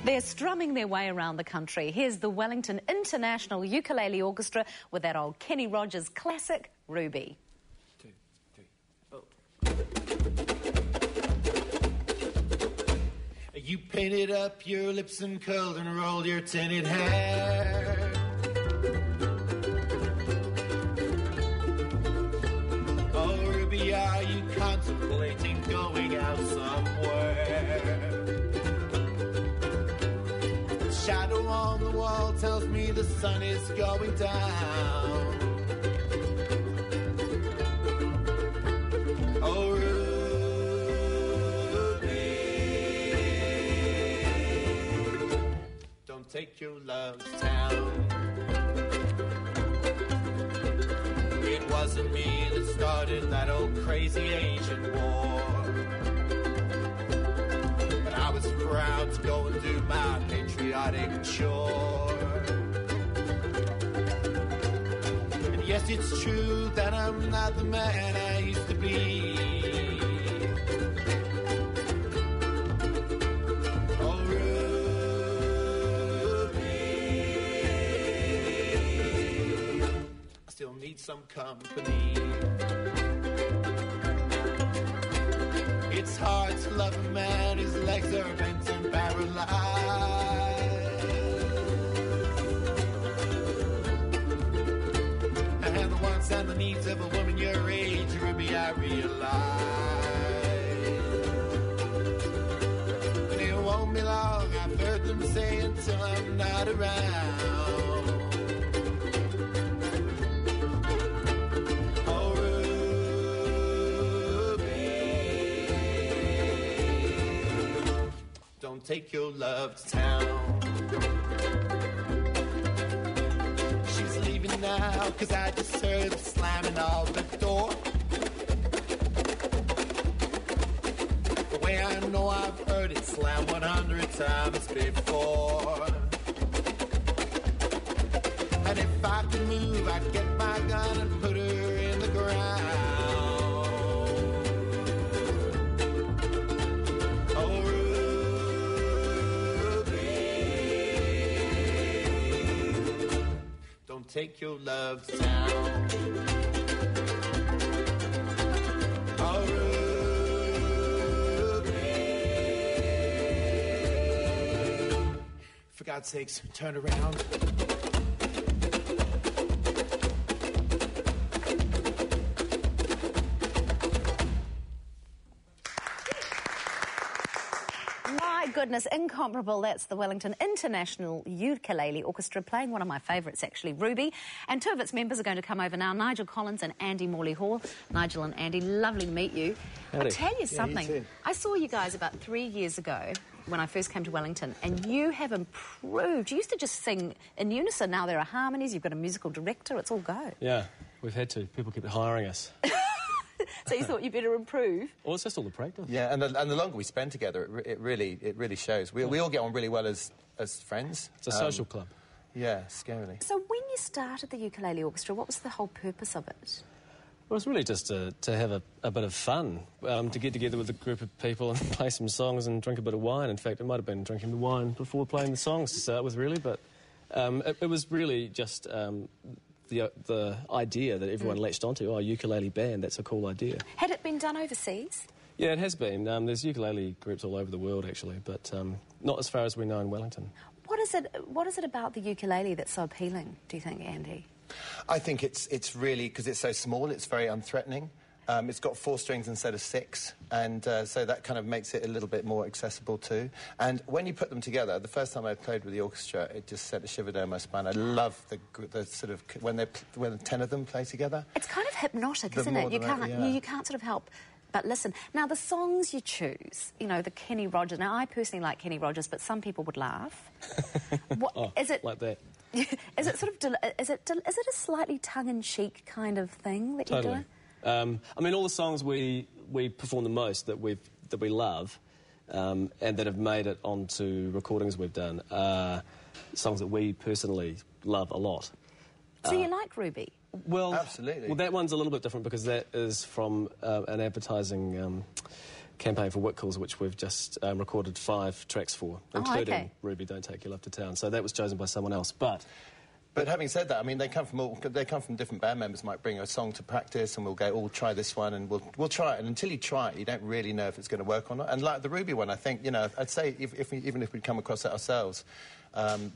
They're strumming their way around the country. Here's the Wellington International Ukulele Orchestra with that old Kenny Rogers classic, Ruby. 2, 3, 4. You painted up your lips and curled and rolled your tinted hair. Oh, Ruby, are you contemplating going out somewhere? The shadow on the wall tells me the sun is going down. Oh, Ruby, don't take your love to town. It wasn't me that started that old crazy Asian war, but I was proud to go and do my patriotic chore. And yes, it's true that I'm not the man I used to be. Oh, Ruby, I still need some company. It's hard to love a man whose legs are bent and paralyzed. And the wants and the needs of a woman your age, Ruby, I realize. But it won't be long, I've heard them say, until I'm not around. Don't take your love to town. She's leaving now, 'cause I just heard the slamming of the door. The way I know I've heard it slam 100 times before. And if I could move, I'd get my gun and put her in the ground. Take your love to town. Oh, Ruby, for God's sakes, turn around. Goodness, incomparable. That's the Wellington International Ukulele Orchestra playing one of my favourites, actually, Ruby. And two of its members are going to come over now, Nigel Collins and Andy Morley-Hall. Nigel and Andy, lovely to meet you. Howdy. I'll tell you something. You too. I saw you guys about 3 years ago when I first came to Wellington, and you have improved. You used to just sing in unison. Now there are harmonies, you've got a musical director, it's all go. Yeah, we've had to. People keep hiring us. So you thought you better improve? Well, it's just all the practice. Yeah, and the longer we spend together, it really shows. We all get on really well as friends. It's a social club. Yeah, scarily. So when you started the Ukulele Orchestra, what was the whole purpose of it? Well, it's really just to have a bit of fun, to get together with a group of people and play some songs and drink a bit of wine. In fact, it might have been drinking the wine before playing the songs to start with, really, but it was really just the idea that everyone latched onto. Oh, a ukulele band, that's a cool idea. Had it been done overseas? Yeah, it has been. There's ukulele groups all over the world, actually, but not as far as we know in Wellington. What is it about the ukulele that's so appealing, do you think, Andy? I think it's really, because it's so small, it's very unthreatening. It's got 4 strings instead of 6, and so that kind of makes it a little bit more accessible too. And when you put them together, the first time I played with the orchestra, it just sent a shiver down my spine. I love the sort of when the 10 of them play together. It's kind of hypnotic, isn't it? You can't sort of help but listen. Now, the songs you choose, you know, the Kenny Rogers. Now, I personally like Kenny Rogers, but some people would laugh. Is it like that? Is it sort of is it a slightly tongue-in-cheek kind of thing that you're doing? I mean, all the songs we perform the most that we love and that have made it onto recordings we've done are songs that we personally love a lot. So you like Ruby? Well, absolutely. Well, that one's a little bit different because that is from an advertising campaign for Whitcoulls, which we've just recorded 5 tracks for, including Ruby, Don't Take Your Love to Town. So that was chosen by someone else. But having said that, I mean, they come from different band members. Might bring a song to practice, and we'll go, "Oh, try this one," and we'll try it. And until you try it, you don't really know if it's going to work or not. And like the Ruby one, I think, you know, I'd say even if we'd come across it ourselves,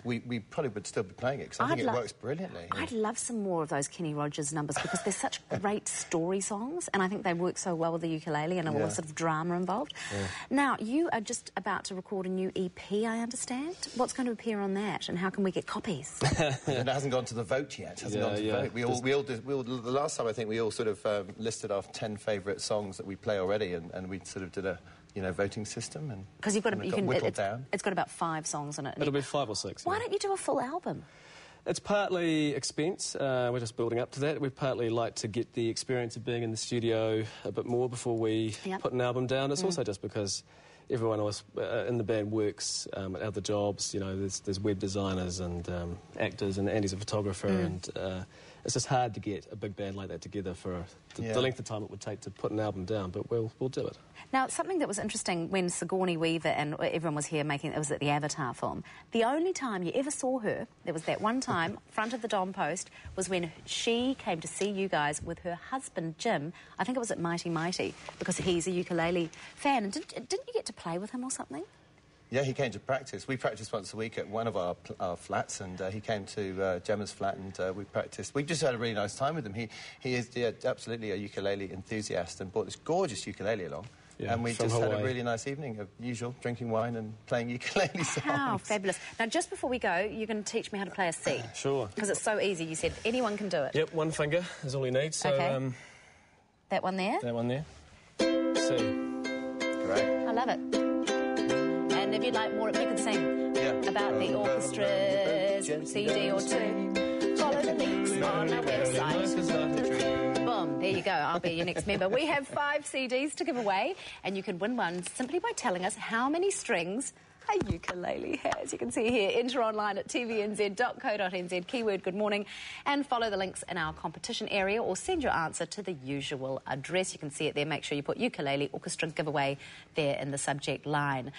we probably would still be playing it because I think it works brilliantly. I'd love some more of those Kenny Rogers numbers because they're such great story songs, and I think they work so well with the ukulele and a lot of sort of drama involved. Yeah. Now, you are just about to record a new EP, I understand. What's going to appear on that, and how can we get copies? It hasn't gone to the vote yet. Hasn't gone to the vote. The last time I think we all sort of listed our 10 favourite songs that we play already, and we sort of did a voting system, and because you've got to, whittled down. It's got about 5 songs on it. It'll be 5 or 6. Why don't you do a full album? It's partly expense. We're just building up to that. We partly like to get the experience of being in the studio a bit more before we put an album down. It's also just because everyone else in the band works at other jobs. You know, there's web designers and actors, and Andy's a photographer, and it's just hard to get a big band like that together for the length of time it would take to put an album down, but we'll do it. Now, something that was interesting when Sigourney Weaver and everyone was here it was at the Avatar film, the only time you ever saw her, there was that one time, front of the Dom Post, was when she came to see you guys with her husband, Jim. I think it was at Mighty Mighty, because he's a ukulele fan. And didn't you get to play with him or something? Yeah, he came to practice. We practiced once a week at one of our flats, and he came to Gemma's flat, and we practiced. We just had a really nice time with him. He is absolutely a ukulele enthusiast, and brought this gorgeous ukulele along. Yeah, and we just had a really nice evening of usual drinking wine and playing ukulele songs. How fabulous. Now, just before we go, you're going to teach me how to play a C. Sure. Because it's so easy. You said anyone can do it. Yep, one finger is all you need. So, okay. That one there? That one there. C. Great. I love it. And if you'd like more, you could sing about the orchestra's CD or 2. Follow the links on our website. Boom, there you go. I'll be your next member. We have 5 CDs to give away, and you can win one simply by telling us how many strings a ukulele has. You can see here, enter online at tvnz.co.nz, keyword good morning, and follow the links in our competition area, or send your answer to the usual address. You can see it there. Make sure you put ukulele orchestra giveaway there in the subject line.